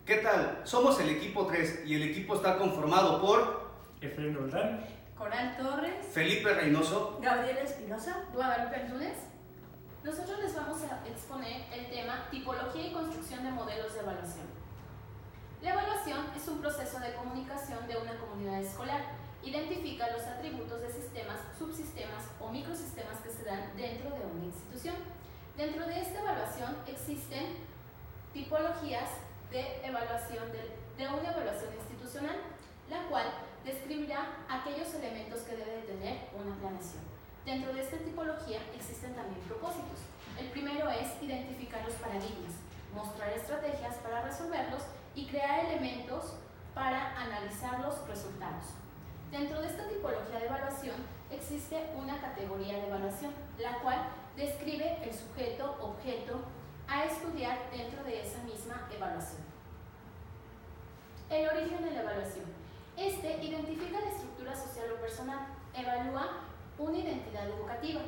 ¿Qué tal? Somos el equipo 3 y el equipo está conformado por Efraín Roldán, Coral Torres, Felipe Reynoso, Gabriela Espinosa, Guadalupe Antunes. Nosotros les vamos a exponer el tema tipología y construcción de modelos de evaluación. La evaluación es un proceso de comunicación de una comunidad escolar. Identifica los atributos de sistemas, subsistemas o microsistemas que se dan dentro de una institución. Dentro de esta evaluación existen tipologías de evaluación de una evaluación institucional, la cual describirá aquellos elementos que debe de tener una planeación. Dentro de esta tipología existen también propósitos. El primero es identificar los paradigmas, mostrar estrategias para resolverlos y crear elementos para analizar los resultados. Dentro de esta tipología de evaluación existe una categoría de evaluación, la cual describe el sujeto, objeto, a estudiar dentro de esa misma evaluación. El origen de la evaluación. Este identifica la estructura social o personal, evalúa una identidad educativa.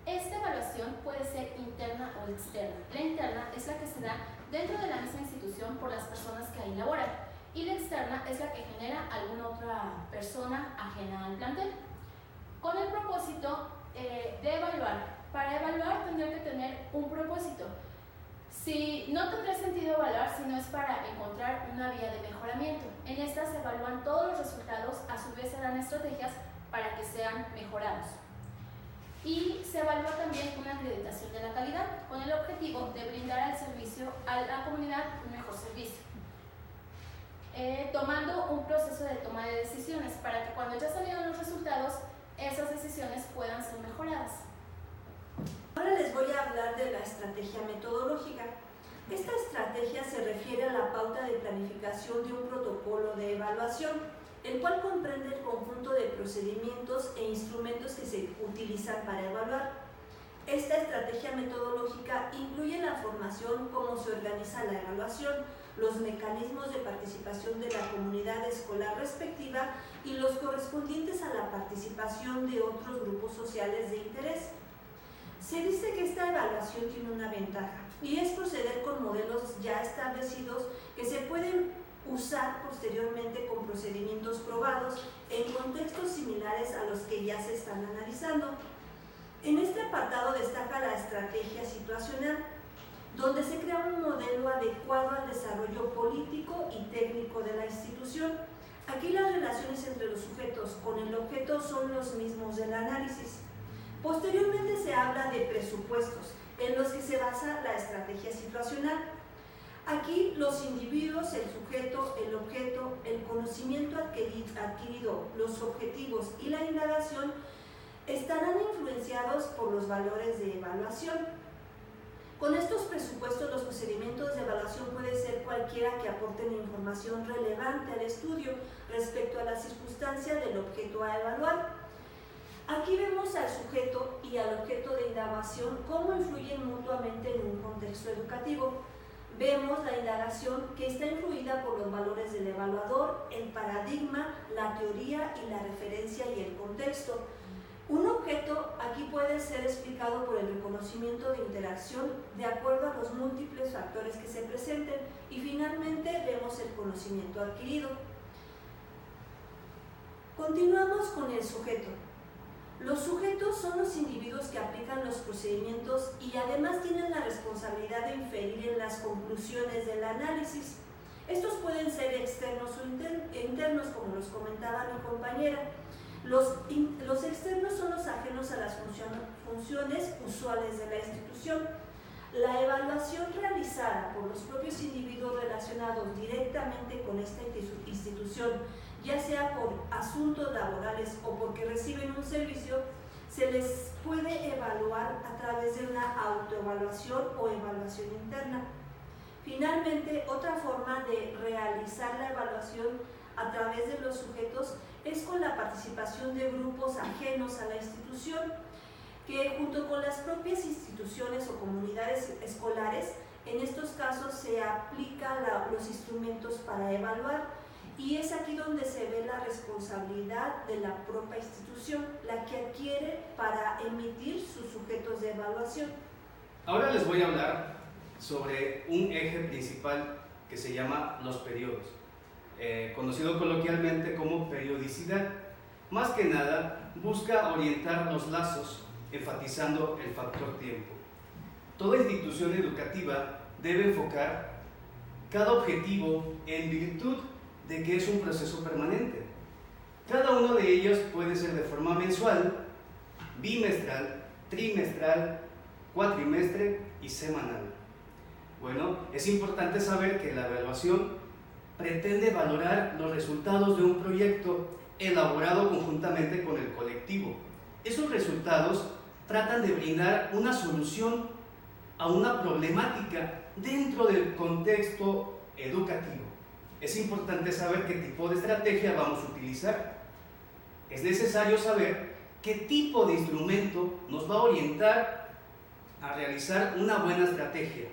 Esta evaluación puede ser interna o externa. La interna es la que se da dentro de la misma institución por las personas que ahí laboran, y la externa es la que genera alguna otra persona ajena al plantel, con el propósito de evaluar. Para evaluar tendría que tener un propósito. Si no tendrá sentido evaluar si no es para encontrar una vía de mejoramiento. En esta se evalúan todos los resultados, a su vez se dan estrategias para que sean mejorados. Y se evalúa también una acreditación de la calidad con el objetivo de brindar al servicio a la comunidad un mejor servicio. Tomando un proceso de toma de decisiones para que cuando ya salieron los resultados, esas decisiones puedan ser mejoradas. Ahora les voy a hablar de la estrategia metodológica. Esta estrategia se refiere a la pauta de planificación de un protocolo de evaluación, el cual comprende el conjunto de procedimientos e instrumentos que se utilizan para evaluar. Esta estrategia metodológica incluye la formación, cómo se organiza la evaluación, los mecanismos de participación de la comunidad escolar respectiva y los correspondientes a la participación de otros grupos sociales de interés. Se dice que esta evaluación tiene una ventaja y es proceder con modelos ya establecidos que se pueden usar posteriormente con procedimientos probados en contextos similares a los que ya se están analizando. En este apartado destaca la estrategia situacional, donde se crea un modelo adecuado al desarrollo político y técnico de la institución. Aquí las relaciones entre los sujetos con el objeto son los mismos del análisis. Posteriormente se habla de presupuestos, en los que se basa la estrategia situacional. Aquí los individuos, el sujeto, el objeto, el conocimiento adquirido, los objetivos y la indagación estarán influenciados por los valores de evaluación. Con estos presupuestos, los procedimientos de evaluación pueden ser cualquiera que aporten información relevante al estudio respecto a la circunstancia del objeto a evaluar. Aquí vemos al sujeto y al objeto de indagación cómo influyen mutuamente en un contexto educativo. Vemos la indagación que está influida por los valores del evaluador, el paradigma, la teoría y la referencia y el contexto. Un objeto aquí puede ser explicado por el reconocimiento de interacción de acuerdo a los múltiples factores que se presenten, y finalmente vemos el conocimiento adquirido. Continuamos con el sujeto. Los sujetos son los individuos que aplican los procedimientos y además tienen la responsabilidad de inferir en las conclusiones del análisis. Estos pueden ser externos o internos, como los comentaba mi compañera. Los externos son los ajenos a las funciones usuales de la institución. La evaluación realizada por los propios individuos relacionados directamente con esta institución, ya sea por asuntos laborales o porque reciben un servicio, se les puede evaluar a través de una autoevaluación o evaluación interna. Finalmente, otra forma de realizar la evaluación a través de los sujetos es con la participación de grupos ajenos a la institución, que junto con las propias instituciones o comunidades escolares, en estos casos se aplican los instrumentos para evaluar, y es aquí donde se ve la responsabilidad de la propia institución, la que adquiere para emitir sus sujetos de evaluación. Ahora les voy a hablar sobre un eje principal que se llama los periodos, conocido coloquialmente como periodicidad. Más que nada, busca orientar los lazos, enfatizando el factor tiempo. Toda institución educativa debe enfocar cada objetivo en virtud de que es un proceso permanente. Cada uno de ellos puede ser de forma mensual, bimestral, trimestral, cuatrimestre y semanal. Bueno, es importante saber que la evaluación pretende valorar los resultados de un proyecto elaborado conjuntamente con el colectivo. Esos resultados tratan de brindar una solución a una problemática dentro del contexto educativo. Es importante saber qué tipo de estrategia vamos a utilizar. Es necesario saber qué tipo de instrumento nos va a orientar a realizar una buena estrategia.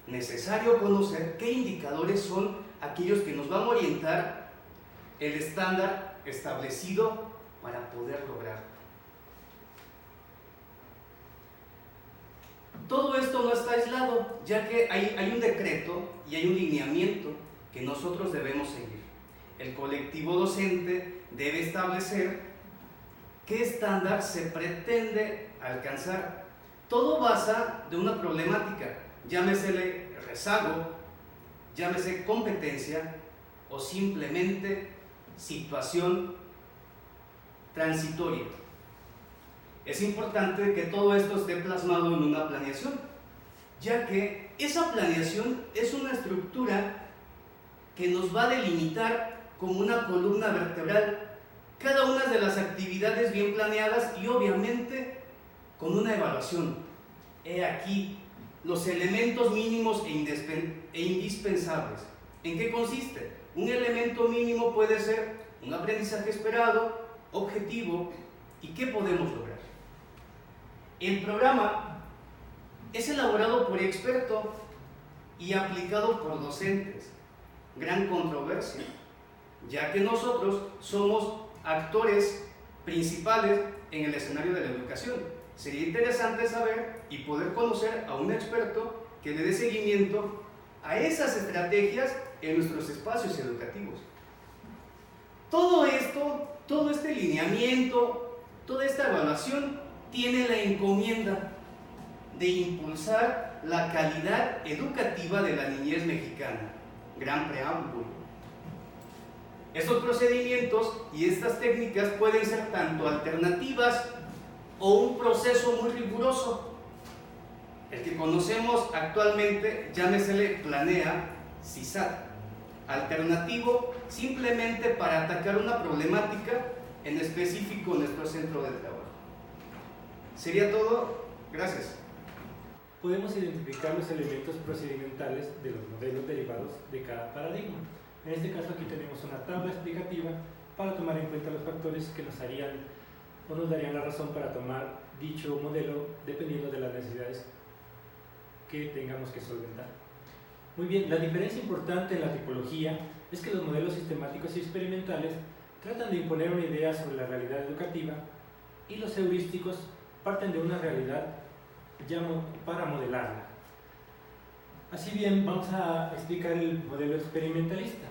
Necesario conocer qué indicadores son aquellos que nos van a orientar el estándar establecido para poder lograrlo. Todo esto no está aislado, ya que hay un decreto y hay un lineamiento que nosotros debemos seguir. El colectivo docente debe establecer qué estándar se pretende alcanzar. Todo basa de una problemática, llámesele rezago, llámese competencia o simplemente situación transitoria. Es importante que todo esto esté plasmado en una planeación, ya que esa planeación es una estructura que nos va a delimitar como una columna vertebral cada una de las actividades bien planeadas y obviamente con una evaluación. He aquí los elementos mínimos e indispensables. ¿En qué consiste? Un elemento mínimo puede ser un aprendizaje esperado, objetivo y qué podemos lograr. El programa es elaborado por experto y aplicado por docentes. Gran controversia, ya que nosotros somos actores principales en el escenario de la educación. Sería interesante saber y poder conocer a un experto que le dé seguimiento a esas estrategias en nuestros espacios educativos. Todo esto, todo este lineamiento, toda esta evaluación tiene la encomienda de impulsar la calidad educativa de la niñez mexicana. Gran preámbulo. Estos procedimientos y estas técnicas pueden ser tanto alternativas o un proceso muy riguroso. El que conocemos actualmente, llámesele Planea, CISAT. Alternativo, simplemente para atacar una problemática en específico en nuestro centro de trabajo. Sería todo. Gracias. Podemos identificar los elementos procedimentales de los modelos derivados de cada paradigma. En este caso aquí tenemos una tabla explicativa para tomar en cuenta los factores que nos harían o nos darían la razón para tomar dicho modelo dependiendo de las necesidades que tengamos que solventar. Muy bien, la diferencia importante en la tipología es que los modelos sistemáticos y experimentales tratan de imponer una idea sobre la realidad educativa y los heurísticos parten de una realidad para modelarla. Así bien, vamos a explicar el modelo experimentalista.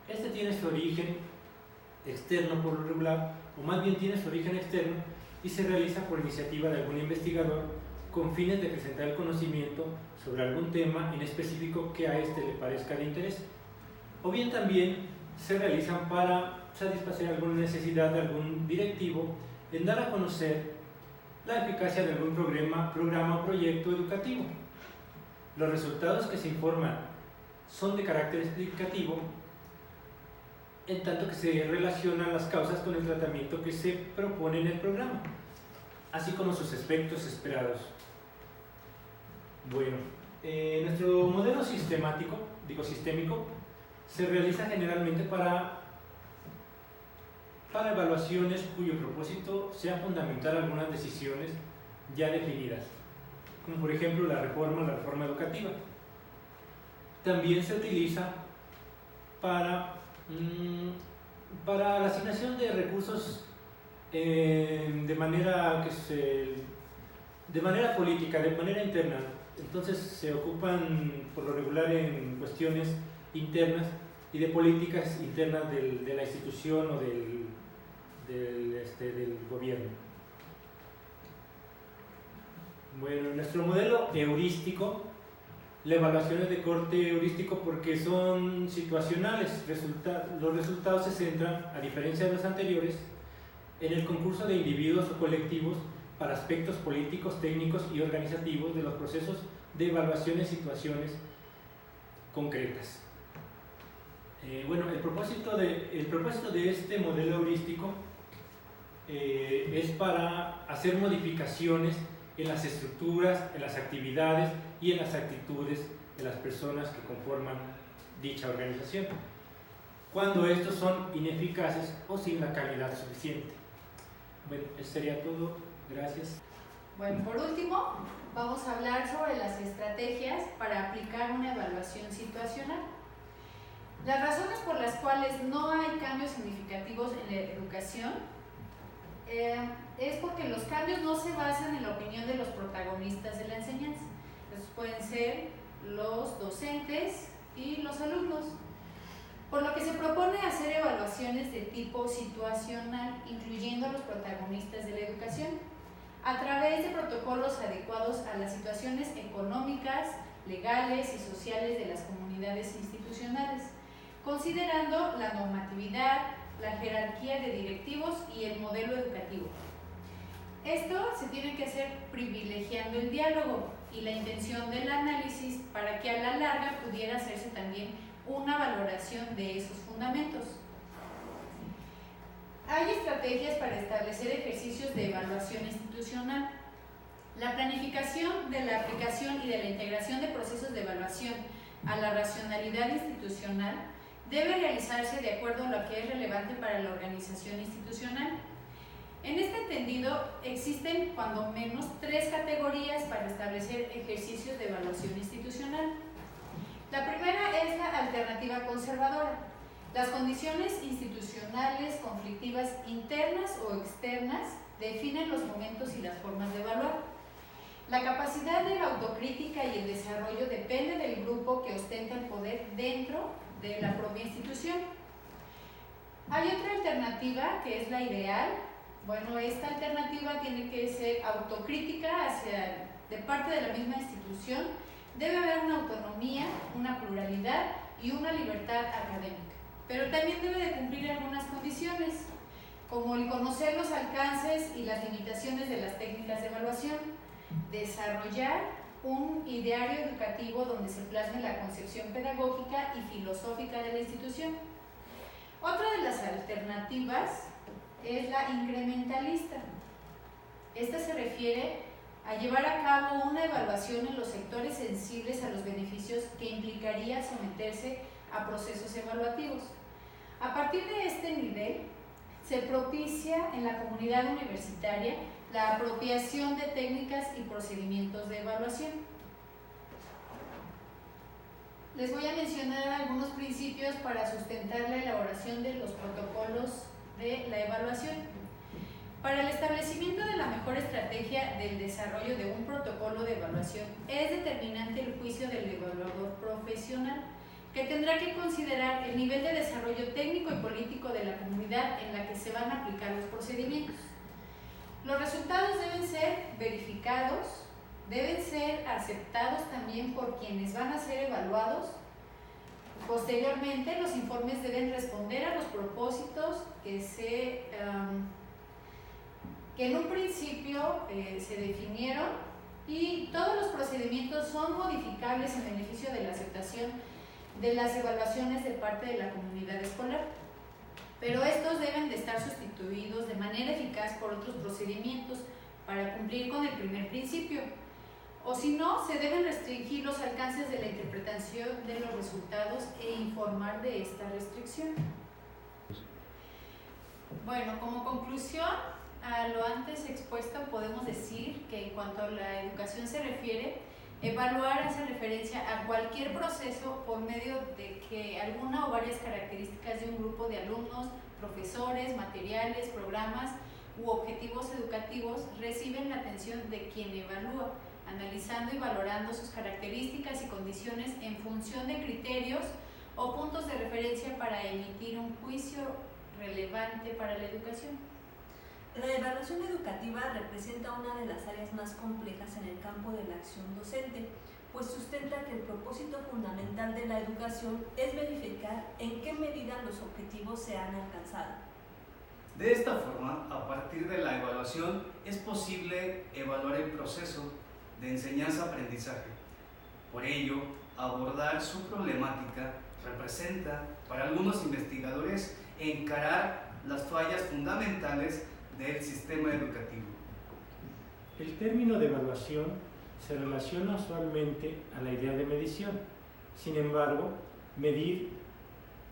Este tiene su origen externo por lo regular, o más bien tiene su origen externo y se realiza por iniciativa de algún investigador con fines de presentar el conocimiento sobre algún tema en específico que a éste le parezca de interés. O bien también se realizan para satisfacer alguna necesidad de algún directivo en dar a conocer la eficacia de algún programa o proyecto educativo. Los resultados que se informan son de carácter explicativo, en tanto que se relacionan las causas con el tratamiento que se propone en el programa, así como sus efectos esperados. Bueno, nuestro modelo sistémico se realiza generalmente para evaluaciones cuyo propósito sea fundamentar algunas decisiones ya definidas, como por ejemplo la reforma educativa. También se utiliza para la asignación de recursos de manera política, de manera interna, Entonces se ocupan por lo regular en cuestiones internas y de políticas internas de la institución o del gobierno. Bueno, nuestro modelo heurístico, la evaluación es de corte heurístico porque son situacionales. Los resultados se centran, a diferencia de los anteriores, en el concurso de individuos o colectivos para aspectos políticos, técnicos y organizativos de los procesos de evaluación en situaciones concretas. Bueno, el propósito de este modelo heurístico es para hacer modificaciones en las estructuras, en las actividades y en las actitudes de las personas que conforman dicha organización, cuando estos son ineficaces o sin la calidad suficiente. Bueno, eso sería todo. Gracias. Bueno, por último, vamos a hablar sobre las estrategias para aplicar una evaluación situacional. Las razones por las cuales no hay cambios significativos en la educación es porque los cambios no se basan en la opinión de los protagonistas de la enseñanza. Estos pueden ser los docentes y los alumnos. Por lo que se propone hacer evaluaciones de tipo situacional, incluyendo a los protagonistas de la educación, a través de protocolos adecuados a las situaciones económicas, legales y sociales de las comunidades institucionales, considerando la normatividad, la jerarquía de directivos y el modelo educativo. Esto se tiene que hacer privilegiando el diálogo y la intención del análisis para que a la larga pudiera hacerse también una valoración de esos fundamentos. Hay estrategias para establecer ejercicios de evaluación institucional. La planificación de la aplicación y de la integración de procesos de evaluación a la racionalidad institucional debe realizarse de acuerdo a lo que es relevante para la organización institucional. En este entendido, existen cuando menos 3 categorías para establecer ejercicios de evaluación institucional. La primera es la alternativa conservadora. Las condiciones institucionales conflictivas internas o externas definen los momentos y las formas de evaluar. La capacidad de la autocrítica y el desarrollo depende del grupo que ostenta el poder dentro de la propia institución. Hay otra alternativa que es la ideal. Bueno, esta alternativa tiene que ser autocrítica de parte de la misma institución. Debe haber una autonomía, una pluralidad y una libertad académica. Pero también debe de cumplir algunas condiciones, como el conocer los alcances y las limitaciones de las técnicas de evaluación, desarrollar un ideario educativo donde se plasme la concepción pedagógica y filosófica de la institución. Otra de las alternativas es la incrementalista. Esta se refiere a llevar a cabo una evaluación en los sectores sensibles a los beneficios que implicaría someterse a procesos evaluativos. A partir de este nivel, se propicia en la comunidad universitaria la apropiación de técnicas y procedimientos de evaluación. Les voy a mencionar algunos principios para sustentar la elaboración de los protocolos de la evaluación. Para el establecimiento de la mejor estrategia del desarrollo de un protocolo de evaluación es determinante el juicio del evaluador profesional, que tendrá que considerar el nivel de desarrollo técnico y político de la comunidad en la que se van a aplicar los procedimientos. Los resultados deben ser verificados, deben ser aceptados también por quienes van a ser evaluados. Posteriormente, los informes deben responder a los propósitos que en un principio se definieron, y todos los procedimientos son modificables en beneficio de la aceptación de las evaluaciones de parte de la comunidad escolar. Pero estos deben de estar sustituidos de manera eficaz por otros procedimientos para cumplir con el primer principio. O si no, se deben restringir los alcances de la interpretación de los resultados e informar de esta restricción. Bueno, como conclusión a lo antes expuesto, podemos decir que en cuanto a la educación se refiere, evaluar hace referencia a cualquier proceso por medio de que alguna o varias características de un grupo de alumnos, profesores, materiales, programas u objetivos educativos reciben la atención de quien evalúa analizando y valorando sus características y condiciones en función de criterios o puntos de referencia para emitir un juicio relevante para la educación. La evaluación educativa representa una de las áreas más complejas en el campo de la acción docente, pues sustenta que el propósito fundamental de la educación es verificar en qué medida los objetivos se han alcanzado. De esta forma, a partir de la evaluación, es posible evaluar el proceso de enseñanza-aprendizaje. Por ello, abordar su problemática representa, para algunos investigadores, encarar las fallas fundamentales del sistema educativo. El término de evaluación se relaciona usualmente a la idea de medición. Sin embargo, medir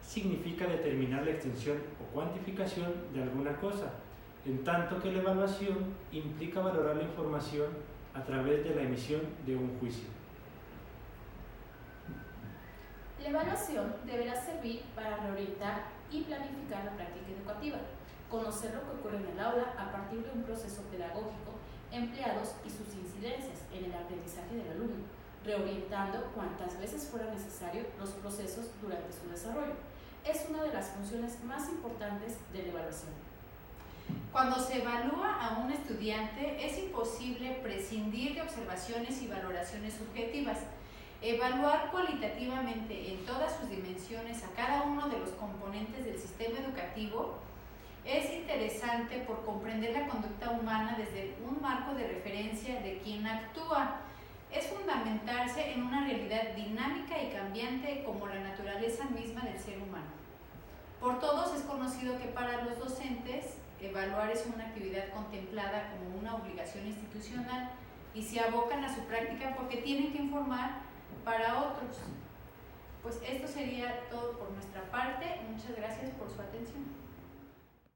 significa determinar la extensión o cuantificación de alguna cosa, en tanto que la evaluación implica valorar la información a través de la emisión de un juicio. La evaluación deberá servir para reorientar y planificar la práctica educativa, conocer lo que ocurre en el aula a partir de un proceso pedagógico, empleados y sus incidencias en el aprendizaje del alumno, reorientando cuantas veces fuera necesario los procesos durante su desarrollo. Es una de las funciones más importantes de la evaluación. Cuando se evalúa a un estudiante, es imposible prescindir de observaciones y valoraciones subjetivas. Evaluar cualitativamente en todas sus dimensiones a cada uno de los componentes del sistema educativo es interesante por comprender la conducta humana desde un marco de referencia de quien actúa. Es fundamentarse en una realidad dinámica y cambiante como la naturaleza misma del ser humano. Por todos es conocido que para los docentes evaluar es una actividad contemplada como una obligación institucional y se abocan a su práctica porque tienen que informar para otros. Pues esto sería todo por nuestra parte. Muchas gracias por su atención.